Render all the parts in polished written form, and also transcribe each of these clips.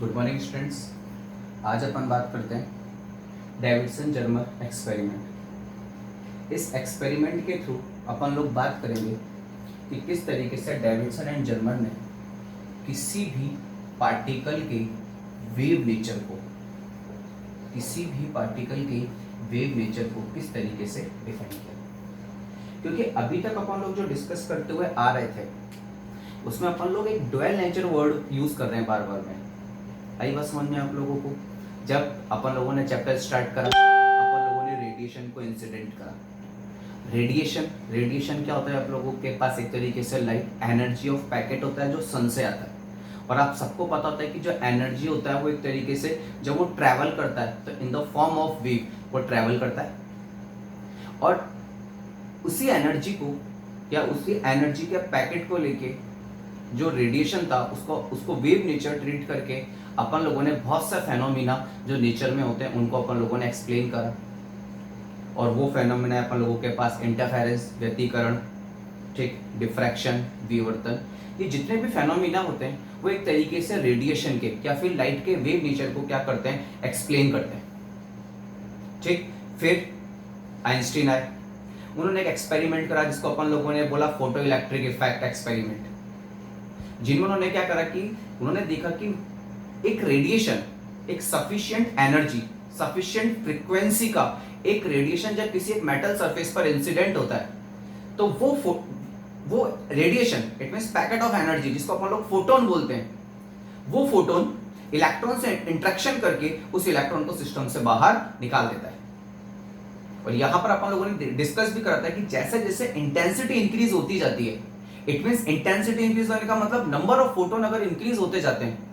Good morning students. आज अपन बात करते हैं डेविडसन जर्मर एक्सपेरिमेंट। इस एक्सपेरिमेंट के थ्रू अपन लोग बात करेंगे कि किस तरीके से डेविडसन एंड जर्मर ने किसी भी पार्टिकल के वेव नेचर को किस तरीके से डिफाइन किया। क्योंकि अभी तक अपन लोग जो डिस्कस करते हुए आ रहे थे उसमें अपन लोग एक डुअल नेचर वर्ड यूज कर रहे हैं बार बार में। आई बात समझ में आप लोगों को? जब अपन लोगों ने चैप्टर स्टार्ट करा अपन लोगों ने रेडिएशन को इंसिडेंट करा। रेडिएशन क्या होता है? आप लोगों के पास एक तरीके से लाइट एनर्जी ऑफ पैकेट होता है जो सन से आता है, और आप सबको पता होता है कि जो एनर्जी होता है वो एक तरीके से जब वो ट्रैवल करता है तो in the form of wave वो ट्रैवल करता है, और उसी एनर्जी को या उसी एनर्जी के पैकेट को लेके जो रेडिएशन था उसको वेव नेचर ट्रीट करके अपन लोगों ने बहुत सा फेनोमिना जो नेचर में होते हैं उनको अपन लोगों ने एक्सप्लेन करा। और वो फेनोमिना अपन लोगों के पास इंटरफेरेंस, व्यतिकरण, ठीक, डिफ्रैक्शन, विवर्तन, ये जितने भी फेनोमिना होते हैं वो एक तरीके से रेडिएशन के या फिर लाइट के वेव नेचर को क्या करते हैं? एक्सप्लेन करते हैं। ठीक, फिर आइंस्टीन आए, उन्होंने एक एक्सपेरिमेंट करा जिसको अपन लोगों ने बोला फोटो इलेक्ट्रिक इफेक्ट एक्सपेरिमेंट, जिनमें उन्होंने क्या करा कि उन्होंने देखा कि एक रेडिएशन, एक सफिशिएंट एनर्जी, सफिशिएंट फ्रीक्वेंसी का एक रेडिएशन जब किसी एक मेटल सरफेस पर इंसिडेंट होता है तो वो radiation, it means packet of energy जिसको अपन लोग फोटोन बोलते हैं, वो फोटोन इलेक्ट्रॉन से इंटरेक्शन करके उस इलेक्ट्रॉन को सिस्टम से बाहर निकाल देता है। और यहां पर अपन लोगों ने डिस्कस भी करा था कि जैसे जैसे इंटेंसिटी इंक्रीज होती जाती है, इट मींस इंटेंसिटी इंक्रीज होने का मतलब नंबर ऑफ फोटोन अगर इंक्रीज होते जाते हैं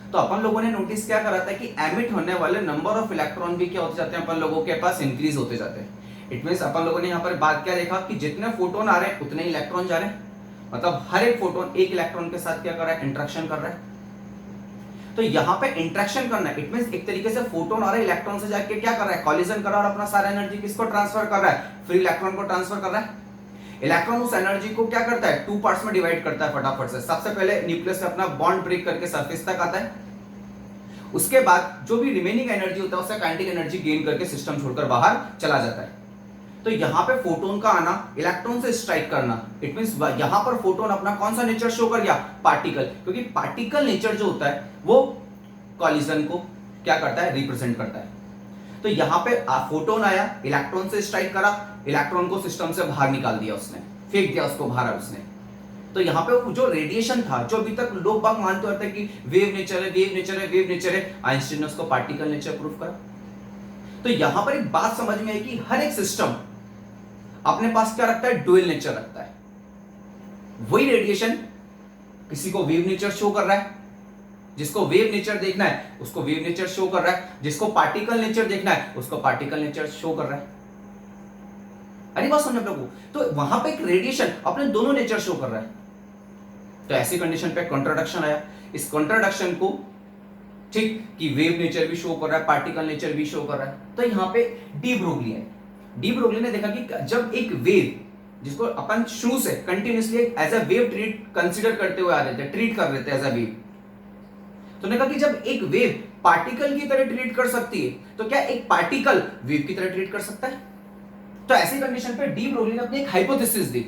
तो अपन लोगों ने नोटिस क्या करा था कि एमिट होने वाले नंबर ऑफ इलेक्ट्रॉन भी क्या होते जाते हैं अपन लोगों के पास? इंक्रीज होते जाते हैं। इट मींस अपन लोगों ने यहाँ पर बात क्या देखा कि जितने फोटोन आ रहे हैं उतने इलेक्ट्रॉन जा रहे हैं, मतलब हर एक फोटोन एक इलेक्ट्रॉन के साथ क्या कर रहा है? इंटरेक्शन कर रहा है। तो यहाँ पे इंटरेक्शन करना है, इट मींस एक तरीके से फोटोन आ रहा है, इलेक्ट्रॉन से जाके क्या कर रहा है? कॉलिजन कर रहा है और अपना सारा एनर्जी किसको ट्रांसफर कर रहा है? फ्री इलेक्ट्रॉन को ट्रांसफर कर रहा है। इलेक्ट्रॉन उस एनर्जी को क्या करता है? टू पार्ट्स में डिवाइड करता है फटाफट से। सबसे पहले न्यूक्लियस से अपना बॉन्ड ब्रेक करके सरफेस तक आता है, उसके बाद जो भी रिमेनिंग एनर्जी होता है उससे काइनेटिक एनर्जी गेन करके सिस्टम छोड़कर बाहर चला जाता है। तो यहां पे फोटोन का आना, इलेक्ट्रॉन से स्ट्राइक करना, इट मींस यहां पर फोटोन अपना कौन सा नेचर शो कर गया? पार्टिकल, क्योंकि पार्टिकल नेचर जो होता है वो कॉलिजन को क्या करता है? रिप्रेजेंट करता है। तो यहां पे फोटोन आया, इलेक्ट्रॉन से स्ट्राइक करा, इलेक्ट्रॉन को सिस्टम से बाहर निकाल दिया उसने, फेंक दिया उसको बाहर उसने। तो यहाँ पे जो रेडिएशन था, जो अभी तक लोग बाग मानते होते हैं कि वेव नेचर है, वेव नेचर है, वेव नेचर है, आइंस्टीन ने उसको पार्टिकल नेचर प्रूव करा। तो यहां पर एक बात समझ में आई कि हर एक सिस्टम अपने पास क्या रखता है? डुअल नेचर रखता है। वही रेडिएशन किसी को वेव नेचर शो कर रहा है, जिसको वेव नेचर देखना है उसको वेव नेचर शो कर रहा है, जिसको पार्टिकल नेचर देखना है उसको पार्टिकल नेचर शो कर रहा है। अरे बात समझ लोगों, तो वहां पे एक रेडिएशन अपने दोनों नेचर शो कर रहा है। तो ऐसी कंडीशन पे कॉन्ट्राडिक्शन आया। इस कॉन्ट्राडिक्शन को, ठीक, कि वेव नेचर भी शो कर रहा है, पार्टिकल नेचर भी शो कर रहा है, तो यहां पे डी ब्रोगली ने देखा कि जब एक वेव जिसको अपन शुरू से continuously as a wave consider करते हुए आ रहे थे, ट्रीट कर रहे थे एज अ वेव, तो ने कहा कि जब एक वेव पार्टिकल की तरह ट्रीट कर सकती है तो क्या एक पार्टिकल वेव की तरह ट्रीट कर सकता है? तो ऐसी कंडीशन पे डी ब्रोगली ने अपनी एक हाइपोथेसिस दी,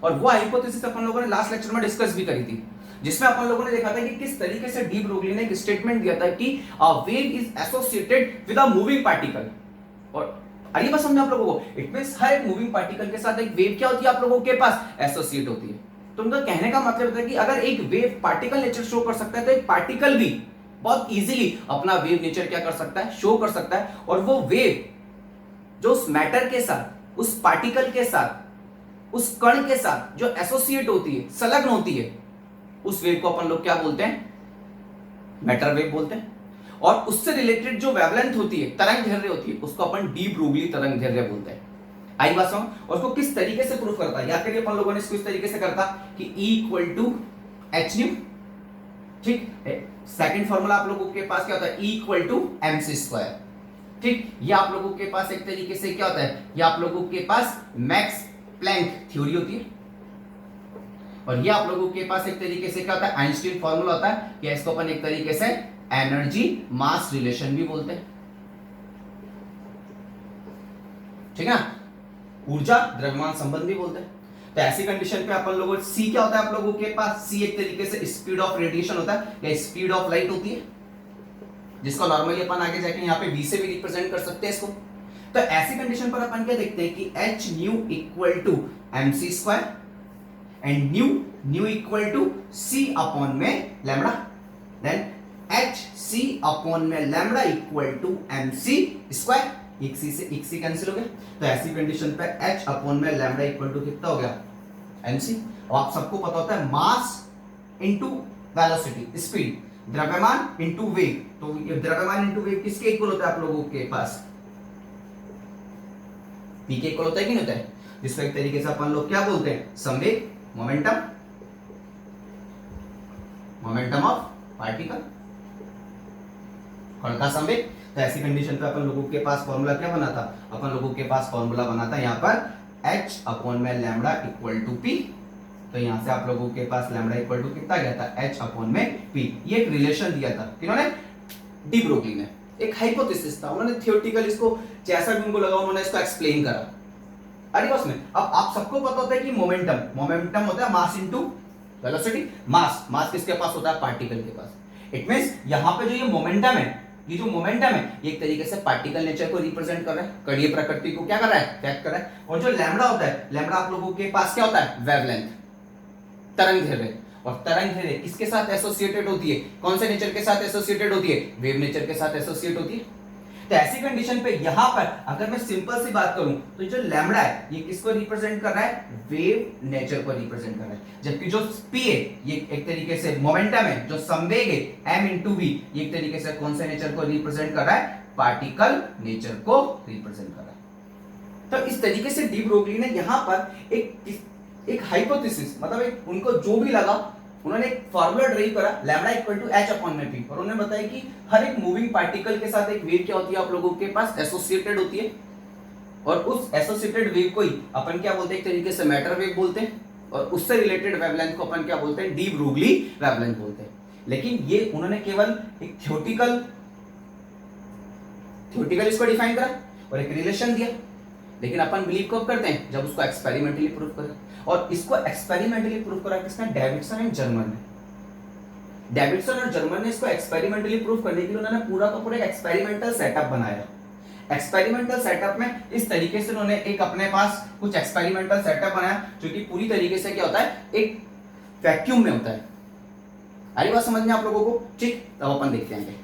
और वो हाइपोथेसिस अपन लोगों ने लास्ट लेक्चर में डिस्कस भी करी थी, जिसमें अपन लोगों ने देखा था कि किस तरीके से डी ब्रोगली ने एक स्टेटमेंट दिया था कि a wave is associated with a moving particle. और अरे बस समझे आप लोगों को, इट मींस हर एक मूविंग पार्टिकल के साथ एक वेव क्या होती है? आप लोगों के पास एसोसिएट होती है। तो उनका कहने का मतलब है कि अगर एक वेव पार्टिकल नेचर शो कर सकता है तो एक पार्टिकल भी बहुत इजीली अपना वेव नेचर क्या कर सकता है? शो कर सकता है। और वो वेव जो उस मैटर के साथ, उस पार्टिकल के साथ, उस कण के साथ जो एसोसिएट होती है, संलग्न होती है, उस वेव को अपन लोग क्या बोलते हैं? मैटर वेव बोलते हैं। और उससे रिलेटेड जो वेवलेंथ होती है, तरंग दैर्ध्य होती है, उसको अपन डी ब्रोगली तरंग दैर्ध्य बोलते हैं। आई बात समझ? और उसको किस तरीके से प्रूफ करता है? याद करिए अपन लोगों ने इसको इस तरीके से करता कि E equal to H nu, ठीक। सेकंड फॉर्मूला आप लोगों के पास क्या होता है? E equal to mc square, ठीक। ये आप लोगों के पास एक तरीके से क्या होता है? ये आप लोगों के पास मैक्स प्लैंक थ्योरी होती है, और ये आप लोगों के पास एक तरीके से क्या होता है? आइंस्टीन फॉर्मूला होता है, या इसको अपन एक तरीके से एनर्जी मास रिलेशन भी बोलते हैं, ठीक है ना, ऊर्जा द्रव्यमान संबंध भी बोलते हैं। तो ऐसी कंडीशन पे अपन लोगों सी क्या होता है आप लोगों के पास, सी एक तरीके से स्पीड ऑफ रेडिएशन होता है या स्पीड ऑफ लाइट होती है, जिसको नॉर्मली अपन आगे जाके यहाँ पे वी से भी रिप्रेजेंट कर सकते हैं इसको। तो ऐसी कंडीशन पर अपन क्या देखते हैं कि H nu equal to M C square and nu equal to C upon में lambda, then H C upon में lambda equal to M C square, एक सी कैंसिल हो गया। तो ऐसी कंडीशन पे h अपॉन में लैम्बडा इक्वल टू कितना हो गया, mc। और आप सबको पता होता है मास इनटू वेलोसिटी स्पीड, द्रव्यमान इनटू वेग, तो ये द्रव्यमान इनटू वेग किसके इक्वल होता है आप लोगों के पास, p के इक्वल होता है कि नहीं होता है, जिसको एक तरीके से अपन लोग क्या बोलते हैं, संवेग, मोमेंटम ऑफ पार्टिकल, कण का संवेग। तो ऐसी कंडीशन पे अपन लोगों के पास फॉर्मूला क्या बना था, अपन लोगों के पास फॉर्मूला बना था यहाँ पर h अपॉन में लैम्बडा इक्वल टू p। तो यहाँ से आप लोगों के पास लैम्बडा इक्वल टू कितना गया था, h अपॉन में p। ये एक रिलेशन दिया था किन्होंने, डी ब्रोगली ने, एक हाइपोथेसिस था, उन्होंने थियोरेटिकल इसको जैसा भी उनको लगा उन्होंने इसको एक्सप्लेन करा। अरे बस में अब आप सबको पता होता है कि मोमेंटम होता है मास इनटू वेलोसिटी, मास किसके पास होता है, पार्टिकल के पास। इट मींस यहाँ पे जो ये मोमेंटम है, ये जो मोमेंटम है ये एक तरीके से पार्टिकल नेचर को रिप्रेजेंट कर रहा है, कणीय प्रकृति को क्या कर रहा है, व्यक्त कर रहा है। और जो लैम्बडा होता है, लैम्बडा आप लोगों के पास क्या होता है, वेवलेंथ, तरंगदैर्घ्य। और तरंगदैर्घ्य किसके साथ एसोसिएटेड होती है, कौन से नेचर के साथ एसोसिएटेड होती है, वेव नेचर के साथ एसोसिएट होती है। तो ऐसी कंडीशन पे यहां पर अगर मैं सिंपल सी बात करूं तो जो लैम्बडा है ये किसको रिप्रेजेंट कर रहा है, वेव नेचर को रिप्रेजेंट कर रहा है। जबकि जो p है ये एक तरीके से मोमेंटम है, जो संवेग है m इंटू v ये एक तरीके से कौन से नेचर को रिप्रेजेंट कर रहा है, पार्टिकल नेचर को रिप्रेजेंट कर रहा है। तो इस तरीके से डी ब्रोगली ने यहां पर एक हाइपोथेसिस, मतलब एक उनको जो भी लगा उन्होंने एक फार्मूला ड्राइव करा, lambda equal to h upon में p, और उन्होंने बताया कि हर एक मूविंग पार्टिकल के साथ एक वेव क्या होती है आप लोगों के पास, एसोसिएटेड होती है। और उस एसोसिएटेड वेव को ही अपन क्या बोलते हैं, एक तरीके से मैटर वेव बोलते हैं, और उससे रिलेटेड वेवलेंथ को अपन क्या बोलते हैं, डी ब्रोगली वेवलेंथ बोलते हैं। लेकिन ये उन्होंने केवल एक थियोरेटिकल इसको डिफाइन करा और एक रिलेशन दिया, लेकिन अपन बिलीव कब करते हैं, जब उसको एक्सपेरिमेंटली प्रूव करें। और इसको एक्सपेरिमेंटली प्रूव करा किसने, डेविडसन एंड जर्मन ने। डेविडसन और जर्मन ने इसको एक्सपेरिमेंटली प्रूव करने के लिए उन्होंने पूरा का पूरा एक एक्सपेरिमेंटल सेटअप बनाया। एक्सपेरिमेंटल सेटअप में इस तरीके से उन्होंने एक अपने पास कुछ एक्सपेरिमेंटल सेटअप बनाया जो कि पूरी तरीके से क्या होता है, एक वैक्यूम में होता है। आ रही बात समझ में आप लोगों को, ठीक। तब अपन देखते हैं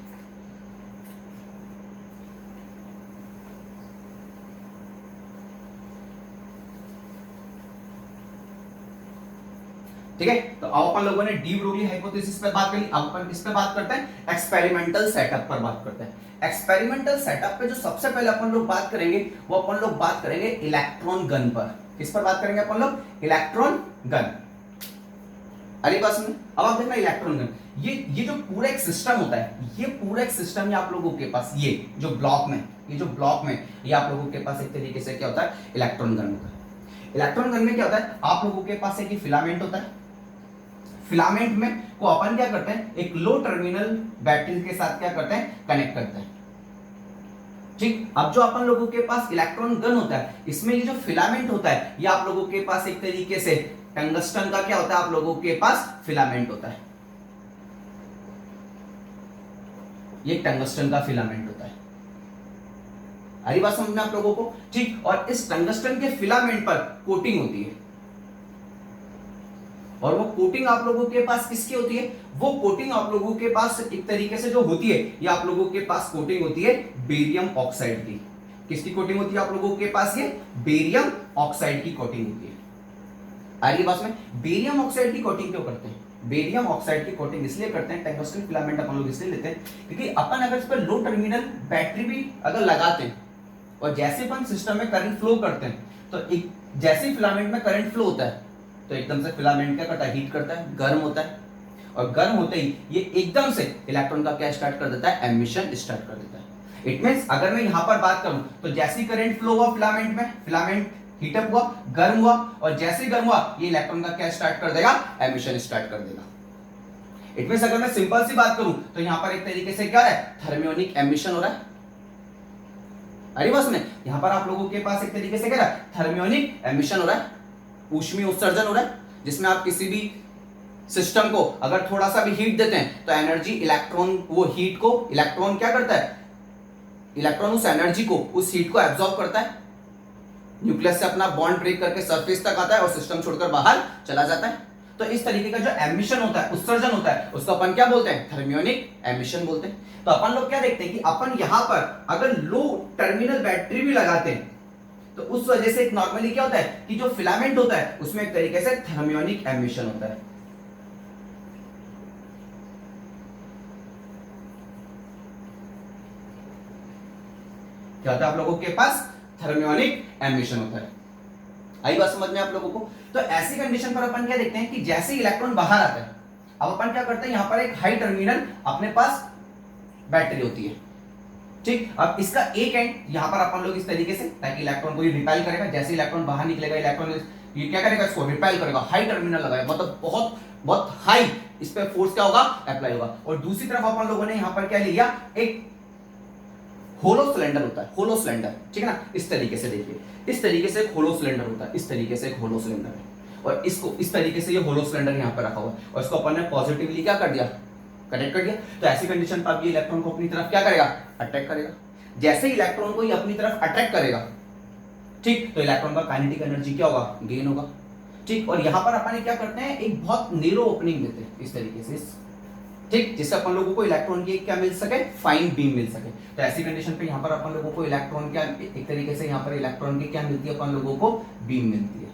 ठीक है। तो अब अपन लोगों ने डी ब्रोगली हाइपोथेसिस पे बात करी, अब अपन इस पे बात करते हैं, एक्सपेरिमेंटल सेटअप पर बात करते हैं। एक्सपेरिमेंटल सेटअप पे जो सबसे पहले अपन लोग बात करेंगे वो अपन लोग बात करेंगे इलेक्ट्रॉन गन पर। किस पर बात करेंगे अपन लोग, इलेक्ट्रॉन गन। अरे बस में अब आप देखना इलेक्ट्रॉन गन, ये जो पूरा एक सिस्टम होता है, ये पूरा एक सिस्टम आप लोगों के पास, ये जो ब्लॉक में ये आप लोगों के पास एक तरीके से क्या होता है, इलेक्ट्रॉन गन होता है। इलेक्ट्रॉन गन में क्या होता है, आप लोगों के पास एक फिलामेंट होता है, फिलामेंट में को अपन क्या करते हैं, एक लो टर्मिनल बैटरी के साथ क्या करते हैं, कनेक्ट करते हैं। ठीक। अब जो अपन लोगों के पास इलेक्ट्रॉन गन होता है, इसमें ये जो फिलामेंट होता है ये आप लोगों के पास एक तरीके से टंगस्टन का क्या होता है, आप लोगों के पास फिलामेंट होता है, ये टंगस्टन का फिलामेंट होता है। अरे बात समझ में आप लोगों को, ठीक। और इस टंगस्टन के फिलामेंट पर कोटिंग होती है, और वो कोटिंग आप लोगों के पास किसकी होती है, वो कोटिंग आप लोगों के पास एक तरीके से जो होती है, ये आप लोगों के पास कोटिंग होती है बेरियम ऑक्साइड की। किसकी कोटिंग होती है आप लोगों के पास, ये बेरियम ऑक्साइड की कोटिंग होती है। आ रही बात में, बेरियम ऑक्साइड की कोटिंग क्यों करते हैं, बेरियम ऑक्साइड की कोटिंग इसलिए करते हैं, टंगस्टन फिलामेंट अपन लोग इसलिए लेते हैं क्योंकि अपन अगर इस पर लो टर्मिनल बैटरी भी अगर लगाते हैं और जैसे अपन सिस्टम में करंट फ्लो करते हैं, तो एक जैसे फिलामेंट में करंट फ्लो होता है तो एकदम से फिलामेंट क्या करता है, हीट करता है, गर्म होता है, और गर्म होते ही ये एकदम से इलेक्ट्रॉन का क्या स्टार्ट कर देता है, एमिशन स्टार्ट कर देता है। इट मींस अगर मैं यहां पर बात करूं तो जैसे करंट फ्लो हुआ फिलामेंट में, फिलामेंट हीटअप हुआ, गर्म हुआ, और जैसे ही गर्म हुआ ये इलेक्ट्रॉन का क्या स्टार्ट कर देगा, एमिशन स्टार्ट कर देगा। इट मींस अगर मैं सिंपल सी बात करूं तो यहां पर एक तरीके से क्या है, थर्मियोनिक एमिशन हो रहा है। अरे बस में यहां पर आप लोगों के पास एक तरीके से क्या है, थर्मियोनिक एमिशन हो रहा है, ऊष्मीय उत्सर्जन हो रहा है, जिसमें आप किसी भी सिस्टम को अगर थोड़ा सा भी हीट देते हैं तो एनर्जी इलेक्ट्रॉन, वो हीट को इलेक्ट्रॉन क्या करता है, इलेक्ट्रॉन उस एनर्जी को, उस हीट को एब्जॉर्ब करता है, न्यूक्लियस से अपना बॉन्ड ब्रेक करके सरफेस तक आता है और सिस्टम छोड़कर बाहर चला जाता है। तो इस तरीके का जो एमिशन होता है, उत्सर्जन होता है, उसको अपन क्या बोलते हैं, थर्मियोनिक एमिशन बोलते हैं। तो अपन लोग क्या देखते हैं कि अपन यहां पर अगर लो टर्मिनल बैटरी भी लगाते हैं तो उस वजह से एक नॉर्मली क्या होता है कि जो फिलामेंट होता है उसमें एक तरीके से थर्मियोनिक एमिशन होता है। क्या होता है आप लोगों के पास, थर्मियोनिक एमिशन होता है। आई बात समझ में आप लोगों को। तो ऐसी कंडीशन पर अपन क्या देखते हैं कि जैसे इलेक्ट्रॉन बाहर आता है, अब अपन क्या करते हैं, यहां पर एक हाई टर्मिनल अपने पास बैटरी होती है, ठीक। अब इसका एक एंड यहां पर अपन लोग इस तरीके से, ताकि इलेक्ट्रॉन को ये रिपेल करेगा, जैसे इलेक्ट्रॉन बाहर निकलेगा इलेक्ट्रॉन ये क्या करेगा, इसको रिपेल करेगा, हाई टर्मिनल लगाएगा, मतलब बहुत बहुत हाई इस पे फोर्स क्या होगा, अप्लाई होगा। और दूसरी तरफ अपन लोगों ने यहां पर क्या लिया, एक होलो सिलेंडर होता है, होलो सिलेंडर, ठीक है ना, इस तरीके से देखिए, इस तरीके से एक होलो सिलेंडर होता है, इस तरीके से एक होलो सिलेंडर है, और इसको इस तरीके से ये होलो सिलेंडर यहां पर रखा हुआ है, और इसको अपन ने पॉजिटिवली क्या कर दिया, कनेक्ट कर दिया। तो ऐसी कंडीशन पर ये इलेक्ट्रॉन को अपनी तरफ क्या करेगा, अट्रैक्ट करेगा। जैसे इलेक्ट्रॉन को ये अपनी तरफ अट्रैक्ट करेगा, ठीक, तो इलेक्ट्रॉन का काइनेटिक एनर्जी क्या होगा, गेन होगा, ठीक। और यहां पर अपन क्या करते हैं, एक बहुत नीरो ओपनिंग देते हैं इस तरीके से, ठीक, जिससे अपन लोगों को इलेक्ट्रॉन की क्या मिल सके, फाइन बीम मिल सके। तो ऐसी कंडीशन पे यहां पर अपन लोगों को इलेक्ट्रॉन क्या, एक तरीके से यहां पर इलेक्ट्रॉन की क्या मिलती है, अपन लोगों को बीम मिलती है।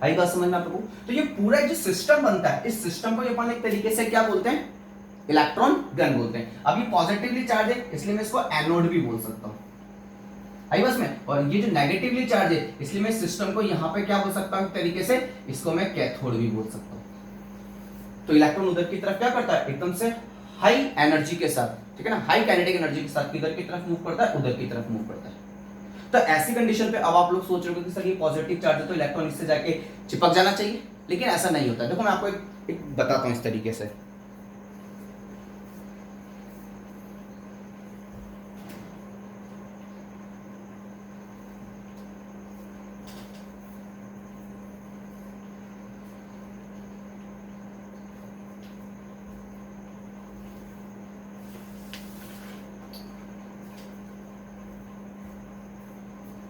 आई बात समझ में आप लोगों को। तो ये पूरा जो सिस्टम बनता है, इस सिस्टम को अपन एक तरीके से क्या बोलते हैं, इलेक्ट्रॉन गन बोलते हैं। अब ये पॉजिटिवली चार्ज है इसलिए मैं इसको एनोड भी बोल सकता हूं, आई बस में। और ये जो नेगेटिवली चार्ज है इसलिए मैं सिस्टम को यहां पे क्या बोल सकता हूं, तरीके से इसको मैं कैथोड भी बोल सकता हूं। तो इलेक्ट्रॉन उधर की तरफ क्या करता है, एकदम से हाई एनर्जी के साथ, ठीक है ना, हाई काइनेटिक एनर्जी के साथ किधर की तरफ मूव करता है, उधर की तरफ मूव करता है। तो ऐसी कंडीशन पे अब आप लोग सोच रहे हो कि सर ये पॉजिटिव चार्ज है तो इलेक्ट्रॉन इससे जाके चिपक जाना चाहिए, लेकिन ऐसा नहीं होता। देखो मैं आपको एक बताता हूं इस तरीके से।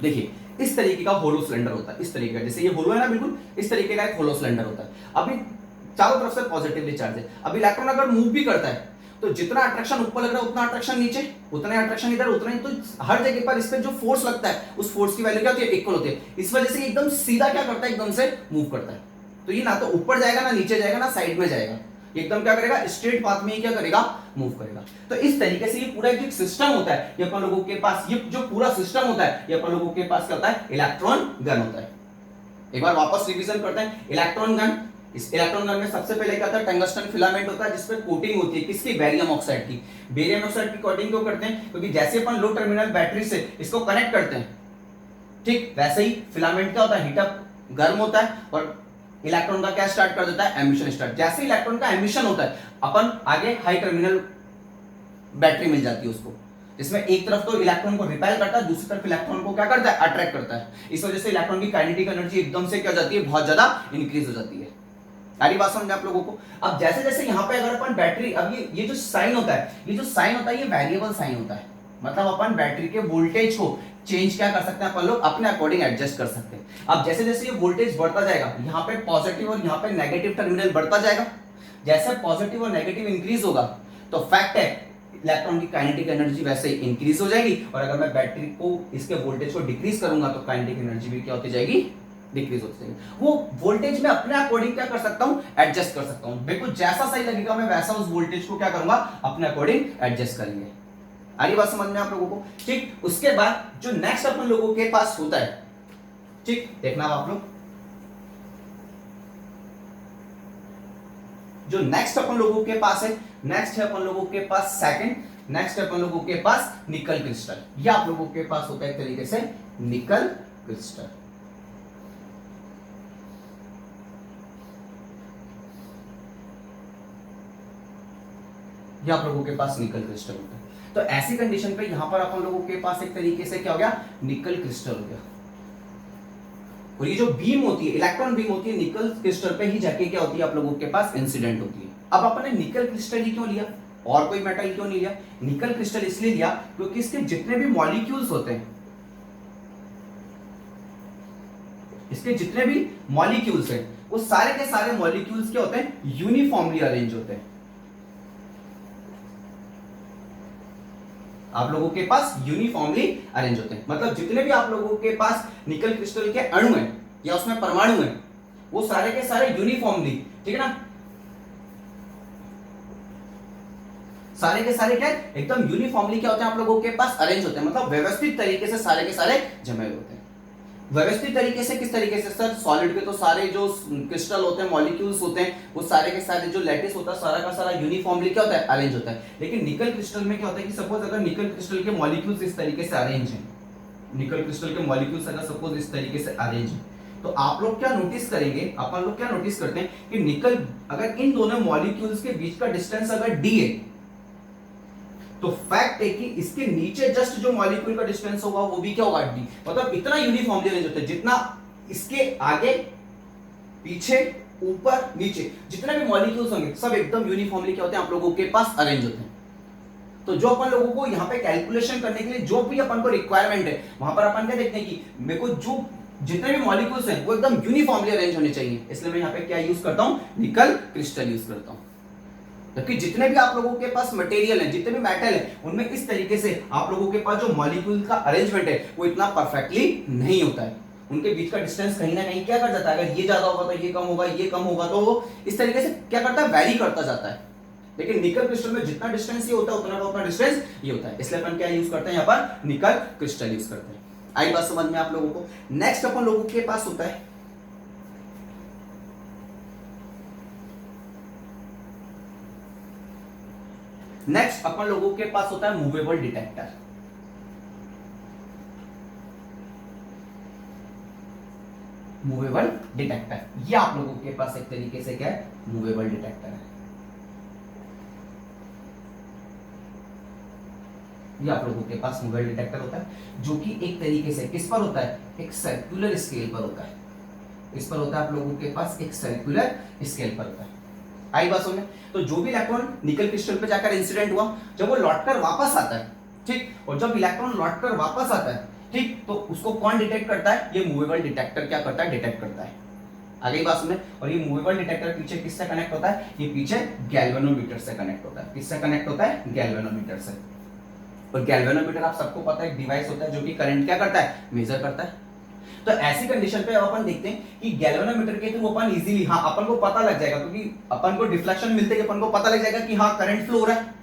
देखिए इस तरीके का होलो सिलेंडर होता है, इस तरीके का, जैसे ये होलो है ना बिल्कुल, इस तरीके का एक होलो सिलेंडर होता है। अभी चारों तरफ से पॉजिटिवली चार्ज है। अब इलेक्ट्रॉन अगर मूव भी करता है तो जितना अट्रैक्शन ऊपर लग रहा है उतना अट्रैक्शन नीचे, उतना अट्रैक्शन इधर, उतना ही, तो हर जगह पर इस पे जो फोर्स लगता है उस फोर्स की वैल्यू क्या होती है, इक्वल होती है। इस वजह से एकदम सीधा क्या करता है, एकदम से मूव करता है। तो ये ना तो ऊपर जाएगा, ना नीचे जाएगा, ना साइड में जाएगा, एकदम क्या करेगा, स्ट्रेट पाथ में ही क्या करेगा, मूव करेगा। तो इस तरीके से ये पूरा जो सिस्टम होता है, ये अपन लोगों के पास, ये जो पूरा सिस्टम होता है, ये अपन लोगों के पास क्या होता है, इलेक्ट्रॉन गन होता है। एक बार वापस रिवीजन करते हैं, इलेक्ट्रॉन गन। इस इलेक्ट्रॉन गन में सबसे पहले क्या होता है, टंगस्टन फिलामेंट होता है जिसपे कोटिंग होती है, किसकी, बेरियम ऑक्साइड की। बेरियम ऑक्साइड की कोटिंग क्यों करते हैं, क्योंकि जैसे अपन लो टर्मिनल बैटरी से इसको कनेक्ट करते हैं, ठीक, वैसे ही फिलामेंट क्या होता है, हीटअप, गर्म होता है, और इलेक्ट्रॉन का क्या स्टार्ट कर देता है, एमिशन स्टार्ट। जैसे इलेक्ट्रॉन का एमिशन होता है, अपन आगे हाई टर्मिनल बैटरी मिल जाती है उसको, जिसमें एक तरफ तो इलेक्ट्रॉन को रिपेल करता है, दूसरी तरफ इलेक्ट्रॉन को क्या करता है, अट्रैक्ट करता है। इस वजह से इलेक्ट्रॉन की काइनेटिक एनर्जी एकदम से क्या हो जाती है, बहुत ज्यादा इंक्रीज हो जाती है। सारी बात समझ आप लोगों को। अब जैसे जैसे यहाँ पे अगर अपन बैटरी, अब ये जो साइन होता है, ये जो साइन होता है ये वेरिएबल साइन होता है, मतलब अपन बैटरी के वोल्टेज को चेंज क्या कर सकते हैं, अपन लोग अपने अकॉर्डिंग एडजस्ट कर सकते हैं। अब जैसे जैसे ये वोल्टेज बढ़ता जाएगा, यहाँ पे पॉजिटिव और यहाँ पे नेगेटिव टर्मिनल बढ़ता जाएगा, जैसे पॉजिटिव और नेगेटिव इंक्रीज होगा तो फैक्ट है इलेक्ट्रॉन की काइनेटिक एनर्जी वैसे इंक्रीज हो जाएगी। और अगर मैं बैटरी को, इसके वोल्टेज को डिक्रीज करूंगा तो काइनेटिक एनर्जी भी क्या होती जाएगी, डिक्रीज होती जाएगी। वो वोल्टेज में अपने अकॉर्डिंग क्या कर सकता हूं, एडजस्ट कर सकता हूं। बिल्कुल जैसा सही लगेगा मैं वैसा उस वोल्टेज को क्या करूंगा, अपने अकॉर्डिंग एडजस्ट करेंगे। आ रही बात समझ में आप लोगों को, ठीक। उसके बाद जो नेक्स्ट अपन लोगों के पास होता है, ठीक, देखना आप लोग, जो नेक्स्ट अपन लोगों के पास है, नेक्स्ट है अपन लोगों के पास सेकंड, नेक्स्ट है अपन लोगों के पास निकल क्रिस्टल। ये आप लोगों के पास होता है एक तरीके से निकल क्रिस्टल। ये आप लोगों के पास निकल क्रिस्टल होता है। तो ऐसी कंडीशन पे यहां पर अपन लोगों के पास एक तरीके से क्या हो गया, निकल क्रिस्टल हो गया। और ये जो बीम होती है, इलेक्ट्रॉन बीम होती है, निकल क्रिस्टल पे ही जाके क्या होती है आप लोगों के पास इंसिडेंट होती है। अब अपन ने निकल क्रिस्टल ही क्यों लिया, और कोई मेटल क्यों नहीं लिया? निकल क्रिस्टल इसलिए लिया क्योंकि इसके जितने भी मॉलिक्यूल्स होते हैं, इसके जितने भी मॉलिक्यूल्स हैं, वो सारे के सारे मॉलिक्यूल्स क्या होते हैं, यूनिफॉर्मली अरेंज होते हैं। आप लोगों के पास यूनिफॉर्मली अरेंज होते हैं, मतलब जितने भी आप लोगों के पास निकल क्रिस्टल के अणु हैं या उसमें परमाणु हैं, वो सारे के सारे यूनिफॉर्मली, ठीक है ना, सारे के सारे क्या एकदम यूनिफॉर्मली क्या होते हैं आप लोगों के पास अरेंज होते हैं, मतलब व्यवस्थित तरीके से सारे के सारे जमे होते हैं। व्यवस्थित तरीके से किस तरीके से सर? सॉलिड के तो सारे जो क्रिस्टल होते हैं, मॉलिक्यूल्स होते हैं, वो सारे के सारे जो लैटिस होता है सारा का सारा यूनिफॉर्मली क्या होता है, अरेंज होता है। लेकिन निकल क्रिस्टल में क्या होता है कि सपोज अगर निकल क्रिस्टल के मॉलिक्यूल्स इस तरीके से अरेंज हैं, निकल क्रिस्टल के मॉलिक्यूल्स अगर सपोज इस तरीके से अरेंज हैं, तो आप लोग क्या नोटिस करेंगे, अपन लोग क्या नोटिस करते हैं कि निकल, अगर इन दोनों मॉलिक्यूल्स के बीच का डिस्टेंस अगर डी है, तो फैक्ट है कि इसके नीचे जस्ट जो मॉलिक्यूल का डिस्टेंस होगा वो भी क्या होगा, डी। मतलब इतना यूनिफॉर्मली अरेंज होता है, जितना इसके आगे पीछे ऊपर नीचे जितने भी मॉलिक्यूल्स होंगे सब एकदम यूनिफॉर्मली क्या होते हैं आप लोगों के पास अरेंज होते हैं। तो जो अपन लोगों को यहाँ पे कैलकुलेशन करने के लिए जो भी अपन को रिक्वायरमेंट है, वहां पर अपन क्या देखते हैं कि मेरे को जो जितने भी मॉलिक्यूल्स हैं वो एकदम यूनिफॉर्मली अरेंज होने चाहिए, इसलिए मैं यहाँ पे क्या यूज करता हूँ, निकल क्रिस्टल यूज करता हूँ। जबकि जितने भी आप लोगों के पास मटेरियल है, जितने भी मेटल है, उनमें इस तरीके से आप लोगों के पास जो मॉलिक्यूल का अरेंजमेंट है वो इतना परफेक्टली नहीं होता है। उनके बीच का डिस्टेंस कहीं ना कहीं क्या कर जाता है, अगर ये ज्यादा होगा तो ये कम होगा, ये कम होगा तो वो इस तरीके से क्या करता है, वैरी करता जाता है। लेकिन निकल क्रिस्टल में जितना डिस्टेंस ये होता है उतना का उतना डिस्टेंस ये होता है, इसलिए अपन क्या यूज करते हैं यहाँ पर, निकल क्रिस्टल यूज करते हैं। आई बात समझ में आप लोगों को? नेक्स्ट अपन लोगों के पास होता है अपन लोगों के पास होता है मूवेबल डिटेक्टर। मूवेबल डिटेक्टर, ये आप लोगों के पास एक तरीके से क्या है, मूवेबल डिटेक्टर है। ये आप लोगों के पास मूवेबल डिटेक्टर होता है, जो कि एक तरीके से किस पर होता है, एक सर्कुलर स्केल पर होता है। इस पर होता है आप लोगों के पास एक सर्कुलर स्केल पर होता है। आई बात समझ में? तो जो भी इलेक्ट्रॉन निकल क्रिस्टल पे जाकर इंसिडेंट हुआ, जब वो लौटकर वापस आता है, ठीक, और जब इलेक्ट्रॉन लौटकर वापस आता है, ठीक, तो उसको कौन डिटेक्ट करता है, ये मूवेबल डिटेक्टर क्या करता है, डिटेक्ट करता है। आगे बात सुने। और ये मूवेबल डिटेक्टर पीछे किससे कनेक्ट होता है, ये पीछे गैल्वेनोमीटर से कनेक्ट होता है। किससे कनेक्ट होता है, गैल्वेनोमीटर से। और गैल्वेनोमीटर आप सबको पता है एक डिवाइस होता है जो कि करंट क्या करता है, मेजर करता है। तो ऐसी कंडीशन पे अपन देखते हैं कि गैल्वेनोमीटर के थ्रू अपन इजीली, हाँ, अपन को पता लग जाएगा, क्योंकि अपन को डिफ्लेक्शन मिलते ही अपन को पता लग जाएगा कि हाँ करंट फ्लो हो रहा है।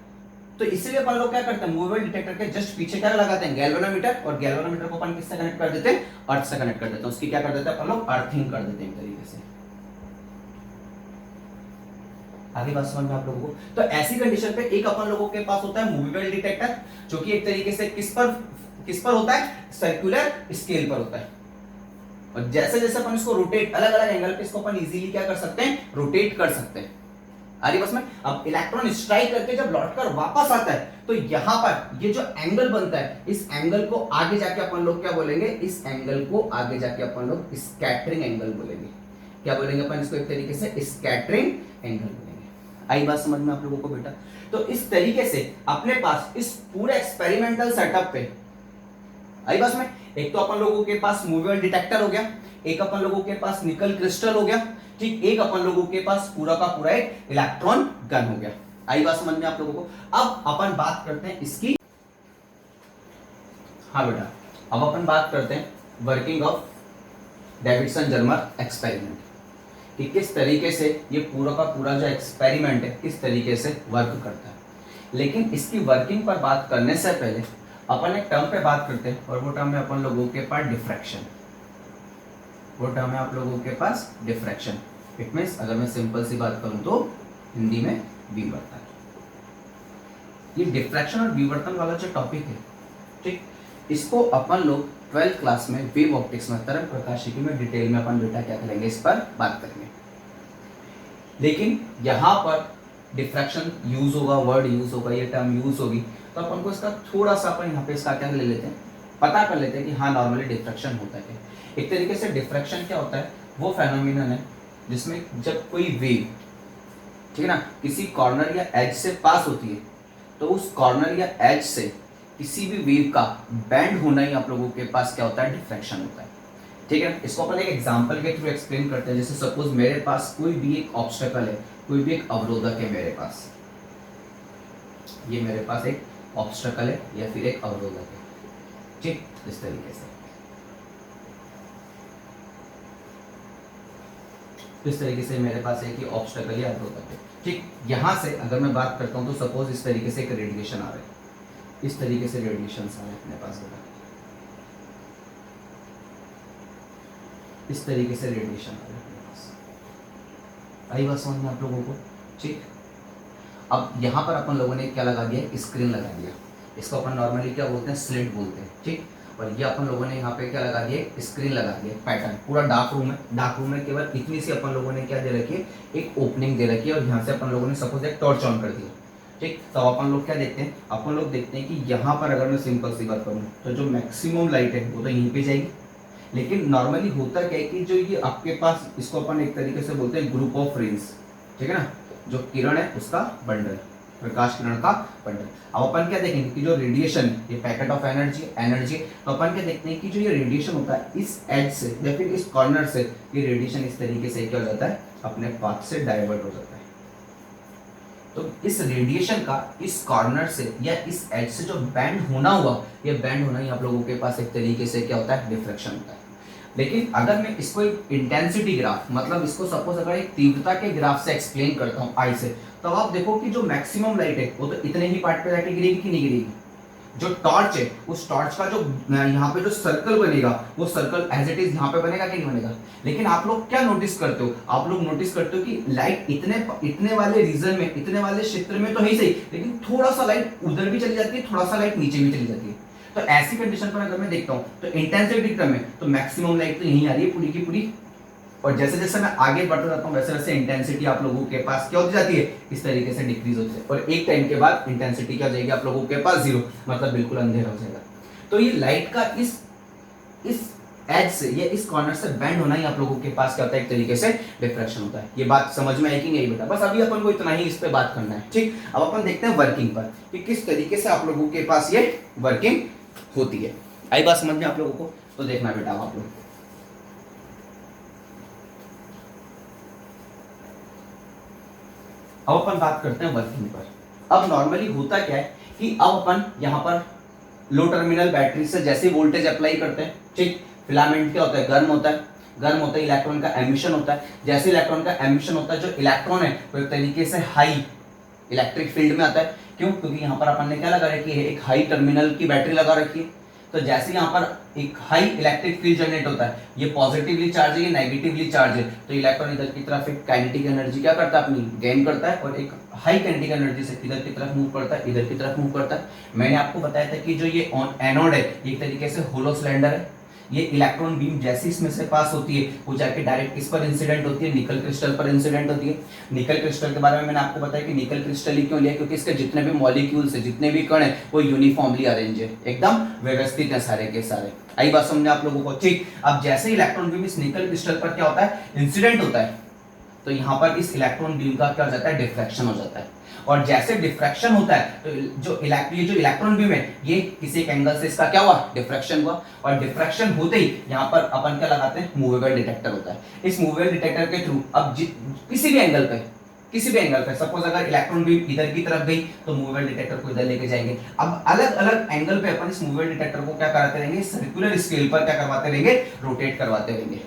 तो इसलिए अपन लोग क्या करते हैं, मूवेबल डिटेक्टर के जस्ट पीछे क्या लगाते हैं, गैल्वेनोमीटर। और गैल्वेनोमीटर को अपन किससे कनेक्ट कर देते हैं, अर्थ से कनेक्ट कर देते हैं। उसकी क्या कर देते हैं अपन लोग, अर्थिंग कर देते हैं एक तरीके से। आगे बात समझ में आप लोगों को? तो ऐसी कंडीशन पे एक अपन लोगों के पास होता है मूवेबल डिटेक्टर, जो कि एक तरीके से किस पर होता है, सर्कुलर स्केल पर होता है। और जैसे जैसे अपन इसको रोटेट, अलग अलग एंगल पे इसको अपन इजीली क्या कर सकते हैं, रोटेट कर सकते हैं। आगे बस में अब इलेक्ट्रॉन स्ट्राइक करके जब लौटकर वापस आता है, तो यहां पर ये जो एंगल बनता है, इस एंगल को आगे जाके अपन लोग क्या बोलेंगे, इस एंगल को आगे जाके अपन लोग स्कैटरिंग एंगल बोलेंगे। क्या बोलेंगे अपन इसको, एक तरीके से स्कैटरिंग एंगल बोलेंगे। आई बात समझ में आप लोगों को बेटा? तो इस तरीके से अपने पास इस पूरे एक्सपेरिमेंटल सेटअप पे, आई बात में, एक तो अपन लोगों के पास मूवेबल डिटेक्टर हो गया, एक अपन लोगों के पास निकल क्रिस्टल हो गया, ठीक, एक अपन लोगों के पास पूरा का पूरा एक इलेक्ट्रॉन गन हो गया। आई बात समझ में आप लोगों को? अब अपन बात करते हैं इसकी, हाँ बेटा, अब अपन बात करते हैं working of Davidson Germer experiment, कि किस तरीके से ये पूरा का पूरा जो एक्सपेरिमेंट है किस तरीके से वर्क करता है। लेकिन इसकी वर्किंग पर बात करने से पहले अपन एक टर्म पे बात करते हैं, और वो टर्म है अपन लोगों के पास डिफ्रैक्शन। वो टर्म है आप लोगों के पास डिफ्रैक्शन। इट मीन्स अगर मैं सिंपल सी बात करूं तो हिंदी में विवर्तन। ये डिफ्रैक्शन और विवर्तन वाला जो टॉपिक है, ठीक, इसको अपन लोग 12th क्लास में वेव ऑप्टिक्स में, तरंग प्रकाशिकी में डिटेल में अपन बेटा क्या करेंगे, इस पर बात करेंगे। लेकिन यहाँ पर डिफ्रैक्शन यूज होगा, वर्ड यूज होगा, ये टर्म यूज होगी, तो अपन को इसका थोड़ा सा अपन यहाँ पे इसका क्या ले लेते हैं, पता कर लेते हैं कि हाँ नॉर्मली डिफ्रैक्शन होता है। एक तरीके से डिफ्रैक्शन क्या होता है, वो फेनोमिनन है जिसमें जब कोई वेव, ठीक है ना, किसी कॉर्नर या एज से पास होती है, तो उस कॉर्नर या एज से किसी भी वेव का बैंड होना ही आप लोगों के पास क्या होता है, डिफ्रैक्शन होता है। ठीक है, इसको अपन एक एग्जांपल के थ्रू एक्सप्लेन करते हैं। जैसे सपोज मेरे पास कोई भी एक ऑब्स्टेकल है, कोई भी एक अवरोधक है मेरे पास, ये मेरे पास एक ऑब्स्टेकल है या फिर एक अवरोधक है, ठीक, इस तरीके से इस तरीके से मेरे पास एक ही ऑब्स्टेकल या अवरोधक है, ठीक। यहां से अगर मैं बात करता हूं तो सपोज इस तरीके से एक रेडिएशन आ रहा है, इस तरीके से रेडिएशन आ रहे हैं अपने पास, बेटा इस तरीके से रेडिएशन आ रहे हैं अपने पास। आई बात समझ में आप लोगों को, ठीक। अब यहाँ पर अपन लोगों ने क्या लगा दिया, स्क्रीन लगा दिया, इसको अपन नॉर्मली क्या बोलते हैं, स्लिट बोलते हैं, ठीक। और ये अपन लोगों ने यहाँ पे क्या लगा दिया, स्क्रीन लगा दिया, पैटर्न पूरा डार्क रूम है, डार्क रूम में केवल इतनी सी अपन लोगों ने क्या दे रखी है, एक ओपनिंग दे रखी है, और यहाँ से अपन लोगों ने सपोज एक टॉर्च ऑन कर दिया, ठीक। तो अपन लोग क्या देखते हैं, अपन लोग देखते हैं कि यहाँ पर अगर मैं सिंपल सी बात करूँ तो जो मैक्सिमम लाइट है वो तो यहीं पे जाएगी, लेकिन नॉर्मली होता क्या है कि जो ये आपके पास, इसको अपन एक तरीके से बोलते हैं ग्रुप ऑफ रेज, ठीक है ना, जो किरण है उसका बंडल, प्रकाश किरण का बंडल। अब अपन क्या देखेंगे कि जो रेडिएशन, ये पैकेट ऑफ एनर्जी, तो अपन क्या देखते हैं कि जो ये रेडिएशन होता है इस एज से या फिर इस कॉर्नर से, ये रेडिएशन इस तरीके से क्या हो जाता है, अपने पाथ से डाइवर्ट हो जाता है। तो इस रेडिएशन का इस कॉर्नर से या इस एज से जो बैंड होना हुआ, ये बैंड होना ही आप लोगों के पास एक तरीके से क्या होता है, डिफ्रैक्शन होता है। लेकिन अगर मैं इसको एक इंटेंसिटी ग्राफ, मतलब इसको सपोज अगर एक तीव्रता के ग्राफ से एक्सप्लेन करता हूँ आई से, तो आप देखो कि जो मैक्सिमम लाइट है वो तो इतने ही पार्ट पे जाके गिरेगी कि नहीं गिरेगी। जो टॉर्च है, उस टॉर्च का जो यहाँ पे जो सर्कल बनेगा, वो सर्कल एज इट इज यहाँ पे बनेगा कि नहीं बनेगा। लेकिन आप लोग क्या नोटिस करते हो, आप लोग नोटिस करते हो कि लाइट इतने वाले रीजन में, इतने वाले क्षेत्र में तो है ही सही, लेकिन थोड़ा सा लाइट उधर भी चली जाती है, थोड़ा सा लाइट नीचे भी चली जाती है। तो ऐसी कंडीशन पर अगर मैं देखता हूँ तो इंटेंसिटी टर्म में तो मैक्सिमम लाइट तो यहीं आ रही है पूरी की पूरी, और जैसे जैसे मैं आगे बढ़ता जाता हूँ वैसे वैसे इंटेंसिटी आप लोगों के पास क्या होती जाती है, इस तरीके से डिक्रीज होती है, और एक टाइम के बाद इंटेंसिटी क्या हो जाएगी आप लोगों के पास, जीरो, मतलब बिल्कुल अंधेरा हो जाएगा। तो ये लाइट का इस एज से या इस कॉर्नर से बैंड होना ही आप लोगों के पास क्या होता है, एक तरीके से डिफ्रैक्शन होता है। ये बात समझ में आई कि नहीं बेटा, बस अभी अपन को इतना ही इस पे बात करना है, ठीक। अब अपन देखते हैं वर्किंग पर कि किस तरीके से आप लोगों के पास ये वर्किंग होती है। आई बात समझ में आप लोगों को, तो देखना बेटा आप लोग, अब अपन बात करते हैं वर्किंग पर। अब नॉर्मली होता क्या है कि अब अपन यहाँ पर लो टर्मिनल बैटरी से जैसे वोल्टेज अप्लाई करते हैं, ठीक, फिलामेंट क्या होता है, गर्म होता है, गर्म होता है, इलेक्ट्रॉन का एमिशन होता है। जैसे इलेक्ट्रॉन का एमिशन होता है, जो इलेक्ट्रॉन है वो एक तरीके से हाई इलेक्ट्रिक फील्ड में आता है। क्यों, क्योंकि यहाँ पर अपन ने क्या लगा रखी है, एक हाई टर्मिनल की बैटरी लगा रखी है। तो जैसे यहाँ पर एक हाई इलेक्ट्रिक फील्ड जनरेट होता है, ये पॉजिटिवली चार्ज है, ये नेगेटिवली चार्ज है, तो इलेक्ट्रॉन इधर की तरफ एक काइनेटिक एनर्जी क्या करता है, अपनी गेन करता है, और एक हाई काइनेटिक एनर्जी से इधर की तरफ मूव करता है, इधर की तरफ मूव करता है। मैंने आपको बताया था कि जो ये एनोड है ये एक तरीके से होलो सिलेंडर है। ये इलेक्ट्रॉन बीम जैसे इसमें से पास होती है वो जाके डायरेक्ट किस पर इंसिडेंट होती है, निकल क्रिस्टल पर इंसिडेंट होती है। निकल क्रिस्टल के बारे में मैंने आपको बताया कि निकल क्रिस्टल ही क्यों लिया, क्योंकि इसके जितने भी मॉलिक्यूल्स है, जितने भी कण है, वो यूनिफॉर्मली अरेंज है, एकदम व्यवस्थित है सारे के सारे। आई बात समझे आप लोगों को, ठीक। अब जैसे इलेक्ट्रॉन बीम इस निकल क्रिस्टल पर क्या होता है, इंसिडेंट होता है, तो यहाँ पर इस इलेक्ट्रॉन बीम का क्या हो जाता है, डिफ्रैक्शन हो जाता है। और जैसे डिफ्रैक्शन होता है तो जो इलेक्ट्रॉन बीम है ये किसी एक एंगल से इसका क्या हुआ, डिफ्रैक्शन हुआ, और डिफ्रैक्शन होते ही यहाँ पर अपन क्या लगाते हैं, मूवेबल डिटेक्टर होता है। इस मूवेबल डिटेक्टर के थ्रू अब किसी भी एंगल पे सपोज अगर इलेक्ट्रॉन बीम इधर की तरफ गई तो मूवेबल डिटेक्टर को इधर लेके जाएंगे। अब अलग अलग एंगल पे अपन इस मूवेबल डिटेक्टर को क्या कराते रहेंगे, सर्कुलर स्केल पर क्या करवाते रहेंगे, रोटेट करवाते रहेंगे,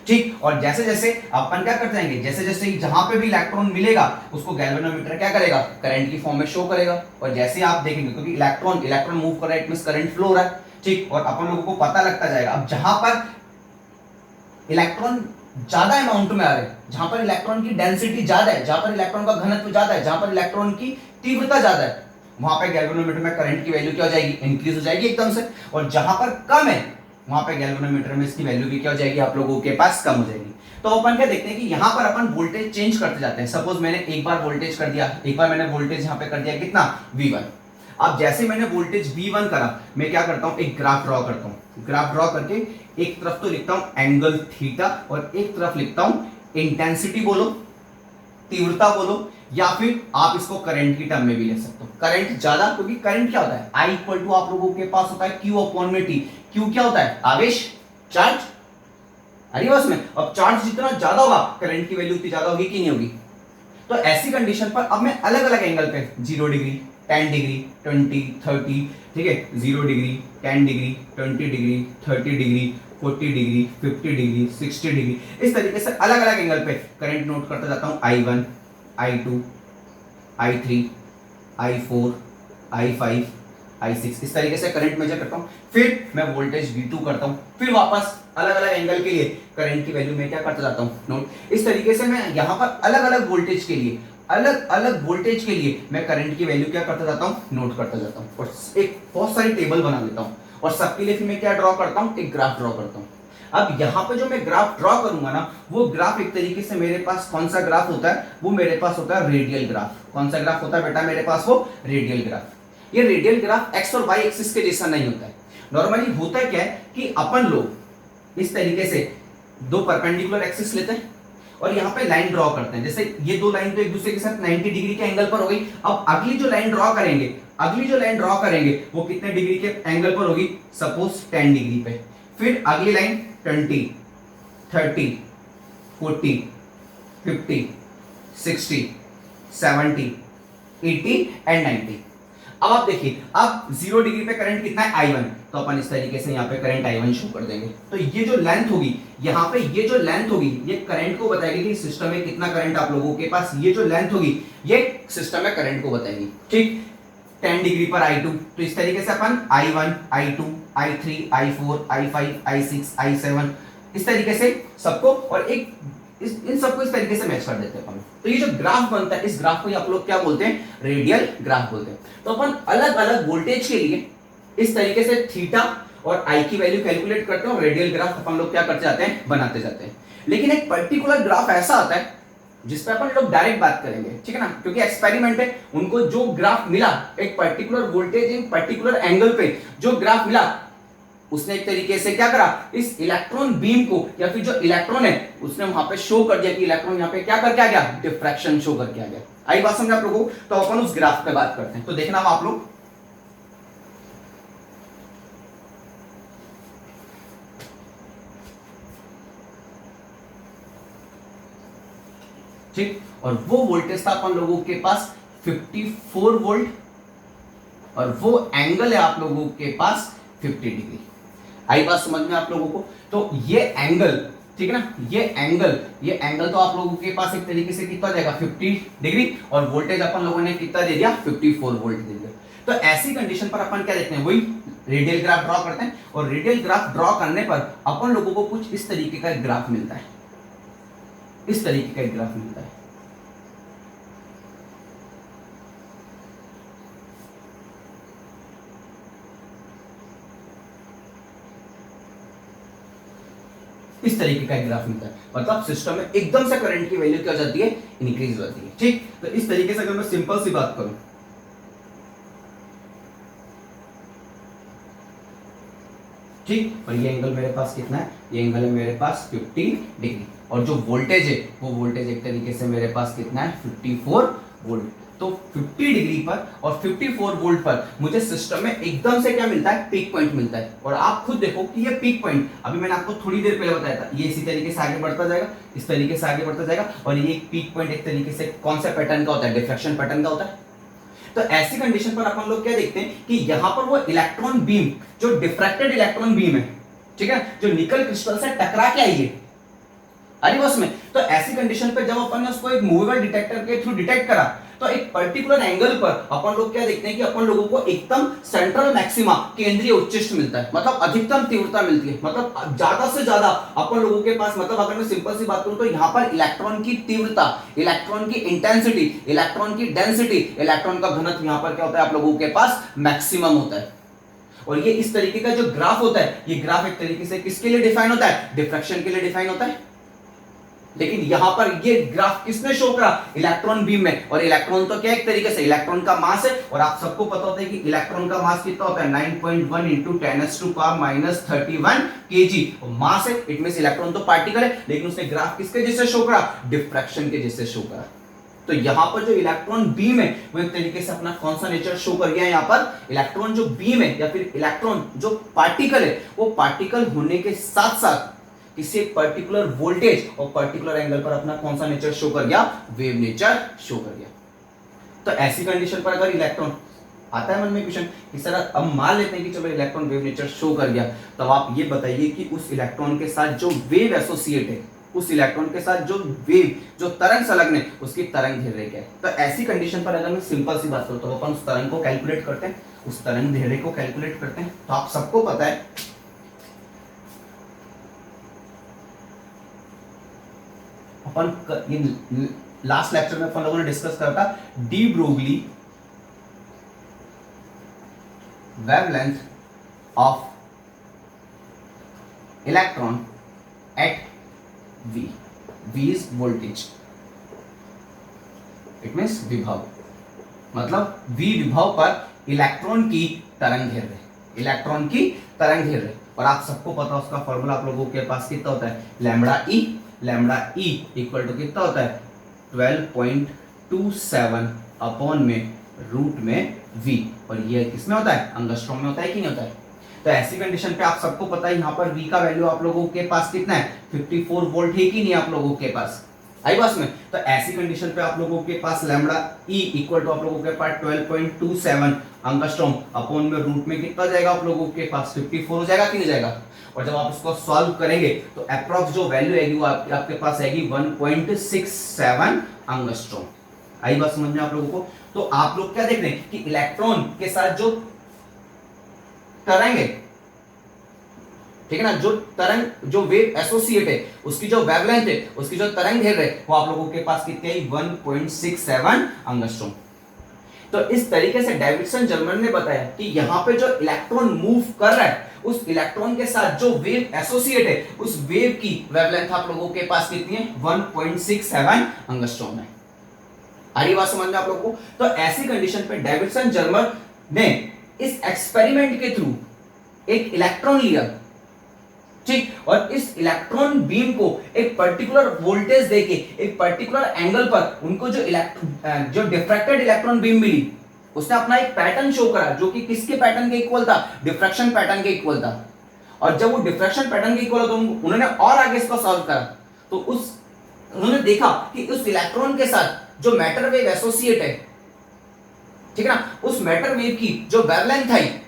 ठीक। और जैसे जैसे अपन क्या करते जाएंगे, जैसे जैसे जहां पे भी इलेक्ट्रॉन मिलेगा उसको गैल्वेनोमीटर क्या करेगा, करंट की फॉर्म में शो करेगा। और जैसे आप देखेंगे क्योंकि इलेक्ट्रॉन मूव कर रहा है, इट मींस करंट फ्लो हो रहा है, ठीक। और अपन लोगों को पता लगता जाएगा अब जहां पर इलेक्ट्रॉन ज्यादा अमाउंट में आ रहे हैं, जहां पर इलेक्ट्रॉन की डेंसिटी ज्यादा है, जहां पर इलेक्ट्रॉन का घनत्व ज्यादा है, जहां पर इलेक्ट्रॉन की तीव्रता ज्यादा है, वहां पर गैल्वेनोमीटर में करंट की वैल्यू क्या हो जाएगी, इंक्रीज हो जाएगी एकदम से। और जहां पर कम है वहां पे गैल्वेनोमीटर में इसकी वैल्यू भी क्या हो जाएगी, आप लोगों के पास कम हो जाएगी। तो अपन क्या देखते हैं कि यहां पर अपन वोल्टेज चेंज करते जाते हैं। सपोज मैंने एक बार वोल्टेज कर दिया, एक बार मैंने वोल्टेज यहां पे कर दिया कितना V1। अब जैसे मैंने वोल्टेज V1 करा, मैं क्या करता हूं, एक ग्राफ ड्रॉ करता हूं। ग्राफ ड्रॉ करके एक तरफ तो लिखता हूं एंगल थीटा और एक तरफ लिखता हूं इंटेंसिटी बोलो, तीव्रता बोलो, या फिर आप इसको करंट की टर्म में भी ले सकते हो। करंट ज्यादा, क्योंकि करंट क्या होता है, I इक्वल टू आप लोगों के पास होता है Q अपॉन में T। Q क्या होता है, आवेश, चार्ज। अरे बस में अब चार्ज जितना ज्यादा होगा करंट की वैल्यू उतनी ज्यादा होगी कि नहीं होगी। तो ऐसी कंडीशन पर अब मैं अलग अलग एंगल पे 0 डिग्री, 10 डिग्री, 20, 30, ठीक है, 0 degree, 10 degree, 20 degree, 30 degree, 40 degree, 50 degree, 60 degree, इस तरीके से अलग अलग एंगल पे करंट नोट करता जाता हूं। I1, I2, I3, I4, I5, I6, इस तरीके से करंट मेजर करता हूं। फिर मैं वोल्टेज V2 करता हूं, फिर वापस अलग अलग एंगल के लिए करंट की वैल्यू में क्या करता जाता हूं, नोट। इस तरीके से मैं यहां पर अलग अलग वोल्टेज के लिए, अलग अलग वोल्टेज के लिए मैं करंट की वैल्यू क्या करता जाता हूं, नोट करता जाता हूं। और एक बहुत सारी टेबल बना लेता हूं और सबके लिए फिर मैं क्या ड्रॉ करता हूं, एक ग्राफ ड्रॉ करता हूं। अब यहां पे जो मैं ग्राफ ड्रॉ करूंगा ना, वो ग्राफ एक तरीके से मेरे पास कौन सा ग्राफ होता है, वो मेरे पास होता है रेडियल ग्राफ। कौन सा ग्राफ होता है बेटा मेरे पास, वो रेडियल ग्राफ। ये रेडियल ग्राफ एक्स और वाई एक्सिस के जैसा नहीं होता है। नॉर्मली होता है क्या है कि अपन लोग इस तरीके से दो परपेंडिकुलर एक्सिस लेते हैं और यहाँ पे लाइन ड्रॉ करते हैं। जैसे ये दो लाइन तो एक दूसरे के साथ 90 डिग्री के एंगल पर हो गई। अब अगली जो लाइन ड्रॉ करेंगे, अगली जो लाइन ड्रॉ करेंगे वो कितने डिग्री के एंगल पर होगी, सपोज 10 डिग्री पे। फिर अगली लाइन 20, 30, 40, 50, 60, 70, 80 एंड 90। अब आप देखिए, अब 0 डिग्री पे करंट कितना है, I1, तो अपन इस तरीके से यहाँ पे करंट I1 शो कर देंगे। तो ये जो लेंथ होगी यहाँ पे, ये जो लेंथ होगी ये करंट को बताएगी कि सिस्टम में कितना करंट आप लोगों के पास, ये जो लेंथ होगी ये सिस्टम में करंट को बताएगी। ठीक, 10 डिग्री पर I2, तो इस तरीके से अपन I1, I2, I3, I4, I5, I6, I7 इस तरीके से सबको, और एक इन सबको इस तरीके से मैच कर देते हैं अपन। तो ये जो ग्राफ बनता है, इस ग्राफ को आप लोग क्या बोलते हैं, रेडियल ग्राफ बोलते हैं। तो अपन अलग अलग वोल्टेज के लिए इस तरीके से थीटा और आई की वैल्यू कैलकुलेट करते हैं और रेडियल ग्राफ अपन लोग क्या करते जाते हैं, बनाते जाते हैं। लेकिन एक पर्टिकुलर ग्राफ ऐसा आता है जिस पे अपन लोग डायरेक्ट बात करेंगे, ठीक है ना, क्योंकि एक्सपेरिमेंट है। उनको जो ग्राफ मिला, एक पर्टिकुलर वोल्टेज इन पर्टिकुलर एंगल पे जो ग्राफ मिला, उसने एक तरीके से क्या करा, इस इलेक्ट्रॉन बीम को या फिर जो इलेक्ट्रॉन है उसने वहां पे शो कर दिया कि इलेक्ट्रॉन यहाँ पे क्या करके आ गया, डिफ्रैक्शन शो करके आ गया। आई बात समझ आप लोगों को। तो अपन उस ग्राफ पे बात करते हैं। तो देखना आप लोग, ठीक, और वो वोल्टेज था अपन लोगों के पास 54 वोल्ट और वो एंगल है आप लोगों के पास 50 डिग्री। आई बात समझ में आप लोगों को। तो ये एंगल, ठीक है ना, ये एंगल तो आप लोगों के पास एक तरीके से कितना जाएगा, 50 डिग्री, और वोल्टेज अपन लोगों ने कितना दे दिया, 54 वोल्ट दे दिया। तो ऐसी कंडीशन पर अपन क्या देखते हैं, वही रेडियल ग्राफ ड्रॉ करते हैं और रेडियल ग्राफ ड्रॉ करने पर अपन लोगों को कुछ इस तरीके का एक ग्राफ मिलता है, इस तरीके का एक ग्राफ मिलता है। इस तरीके का एक ग्राफ मिलता है। मतलब सिस्टम में एकदम से करंट की वैल्यू क्या हो जाती है, इंक्रीज हो जाती है। ठीक, तो इस तरीके से अगर मैं सिंपल सी बात करूं, ठीक, और ये एंगल मेरे पास कितना है, ये एंगल है मेरे पास 50 डिग्री, और जो वोल्टेज है वो वोल्टेज एक तरीके से मेरे पास कितना है, 54 वोल्ट। तो 50 डिग्री पर और 54 वोल्ट पर मुझे सिस्टम में एकदम से क्या मिलता है, पीक पॉइंट मिलता है। और आप खुद देखो कि ये पीक पॉइंट, अभी मैंने आपको थोड़ी देर पहले बताया था, ये इसी तरीके से आगे बढ़ता जाएगा, इस तरीके से आगे बढ़ता जाएगा, और ये पीक पॉइंट एक तरीके से कौन सा पैटर्न का होता है, डिफ्रैक्शन पैटर्न का होता है। तो ऐसी कंडीशन पर अपन लोग क्या देखते हैं कि यहां पर वो इलेक्ट्रॉन बीम, जो डिफ्रैक्टेड इलेक्ट्रॉन बीम है, ठीक है, जो निकल क्रिस्टल से टकरा के आई है, अरे बस में, तो ऐसी कंडीशन पे जब अपन ने उसको एक मूवेबल डिटेक्टर के थ्रू डिटेक्ट करा, तो एक पर्टिकुलर एंगल पर अपन लोग क्या देखते हैं कि अपन लोगों को एकदम सेंट्रल मैक्सिमा, केंद्रीय उच्चिष्ट मिलता है, मतलब अधिकतम तीव्रता मिलती है, मतलब ज्यादा से ज्यादा अपन लोगों के पास, मतलब अगर मैं सिंपल सी बात करूं तो यहाँ पर इलेक्ट्रॉन की तीव्रता, इलेक्ट्रॉन की इंटेंसिटी, इलेक्ट्रॉन की डेंसिटी, इलेक्ट्रॉन का घनत्व यहाँ पर क्या होता है, आप लोगों के पास मैक्सिमम होता है। और ये इस तरीके का जो ग्राफ होता है, ये ग्राफ एक तरीके से किसके लिए डिफाइन होता है, डिफ्रैक्शन के लिए डिफाइन होता है। लेकिन यहां पर ये ग्राफ किसने शो करा, इलेक्ट्रॉन बीम में। और इलेक्ट्रॉन तो क्या एक तरीके से इलेक्ट्रॉन का मास है, और आप सबको पता होता है कि इलेक्ट्रॉन का मास कितना होता है 9.1 इंटू 10⁻⁻31 kg मास है। इट मींस इलेक्ट्रॉन तो पार्टिकल है, लेकिन उसने ग्राफ किसके जैसे शो करा, डिफ्रैक्शन के जैसे शो करा। तो यहां पर जो इलेक्ट्रॉन बीम है वो एक तरीके से अपना कौन सा नेचर शो कर गया, यहां पर इलेक्ट्रॉन जो बीम है या फिर इलेक्ट्रॉन जो पार्टिकल है, वो पार्टिकल होने के साथ साथ किसी एक पर्टिकुलर वोल्टेज और पर्टिकुलर एंगल पर अपना कौन सा नेचर शो कर गया, वेव नेचर शो कर गया। तो ऐसी कंडीशन पर अगर इलेक्ट्रॉन आता है मन में क्वेश्चन कि सर अब मान लेते हैं कि चलो इलेक्ट्रॉन वेव नेचर शो कर गया, तब आप ये बताइए कि उस इलेक्ट्रॉन के साथ जो वेव एसोसिएट है, उस इलेक्ट्रॉन के साथ जो वेव जो तरंग संलग्न है, उसकी तरंग दैर्ध्य क्या है। तो ऐसी कंडीशन पर अगर मैं सिंपल सी बात करूं तो अपन उस तरंग को कैलकुलेट करते हैं, उस तरंग दैर्ध्य को कैलकुलेट करते हैं। तो आप सबको पता है अपन ये लास्ट लेक्चर में अपन लोगों ने डिस्कस करा था de Broglie wavelength of electron at V. V is voltage. It means विभव, मतलब V विभव पर इलेक्ट्रॉन की तरंग दैर्ध्य, इलेक्ट्रॉन की तरंग दैर्ध्य। और आप सबको पता है उसका फॉर्मूला आप लोगों के पास कितना होता है, लैम्बडा ई इक्वल टू कितना होता है 12.27 अपॉन में रूट में V। और ये किसमें होता है, एंगस्ट्रॉम में होता है कि नहीं होता है। तो ऐसी कंडीशन पे आप सबको पता है यहाँ पर V का वैल्यू आप लोगों के पास कितना है 54 वोल्ट है कि नहीं आप लोगों के पास, आई बात में। तो ऐसी कंडीशन पे आप लोगों के पास लैम्बडा E इक्वल टू आप लोगों के पास 12.27 एंगस्ट्रॉम अपॉन में रूट में कितना जाएगा आप लोगों के पास 54 हो जाएगा कि नहीं जाएगा। और जब आप इसको सॉल्व करेंगे तो अप्रॉक्स जो वैल्यू आएगी वो आपके पास आएगी 1.67 एंगस्ट्रॉम। आई बात समझ में आप लोगों को। तो आप लोग क्या देख रहे हैं कि इलेक्ट्रॉन के साथ जो तरंग है, ठीक है ना, जो तरंग जो वेव एसोसिएट है उसकी जो वेवलेंथ है, उसकी जो तरंग दैर्ध्य है वो आप लोगों के पास कितनी है 1.67 एंगस्ट्रॉम। तो इस तरीके से डेविडसन जर्मन ने बताया कि यहां पे जो इलेक्ट्रॉन मूव कर रहा है उस इलेक्ट्रॉन के साथ जो वेव एसोसिएट है उस वेव की वेवलेंथ आप लोगों के पास कितनी है 1.67 एंगस्ट्रॉम है। आ रही बात समझ में आप लोगों को। तो ऐसी कंडीशन पे डेविडसन जर्मन ने इस एक्सपेरिमेंट के थ्रू एक इलेक्ट्रॉन लिया, ठीक, और इस इलेक्ट्रॉन बीम को एक पर्टिकुलर वोल्टेज देके एक पर्टिकुलर एंगल पर उनको जो डिफ्रैक्टेड इलेक्ट्रॉन बीम मिली उसने अपना एक पैटर्न शो करा जो कि किसके पैटर्न के इक्वल था, डिफ्रैक्शन पैटर्न के इक्वल था। और जब वो डिफ्रैक्शन पैटर्न के इक्वल हो तो उन्होंने और आगे इसको सॉल्व करा तो उन्होंने देखा कि उस इलेक्ट्रॉन के साथ जो मैटर वेव एसोसिएट है, ठीक है ना, उस मैटर वेव की जो वेवलेंथ है,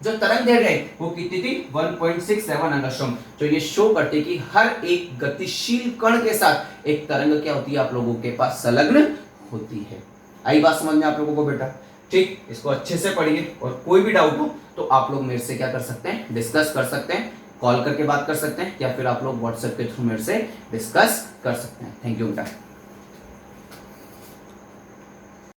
जो तरंग दैर्ध्य है वो कितनी थी 1.67 एंगस्ट्रॉम। जो ये शो करते कि हर एक गतिशील कण के साथ एक तरंग क्या होती है आप लोगों के पास संलग्न होती है। आई बात समझ में आप लोगों को बेटा, ठीक, इसको अच्छे से पढ़िए और कोई भी डाउट हो तो आप लोग मेरे से क्या कर सकते हैं, डिस्कस कर सकते हैं, कॉल करके बात कर सकते हैं या फिर आप लोग व्हाट्सएप के थ्रू मेरे से डिस्कस कर सकते हैं। थैंक यू बेटा।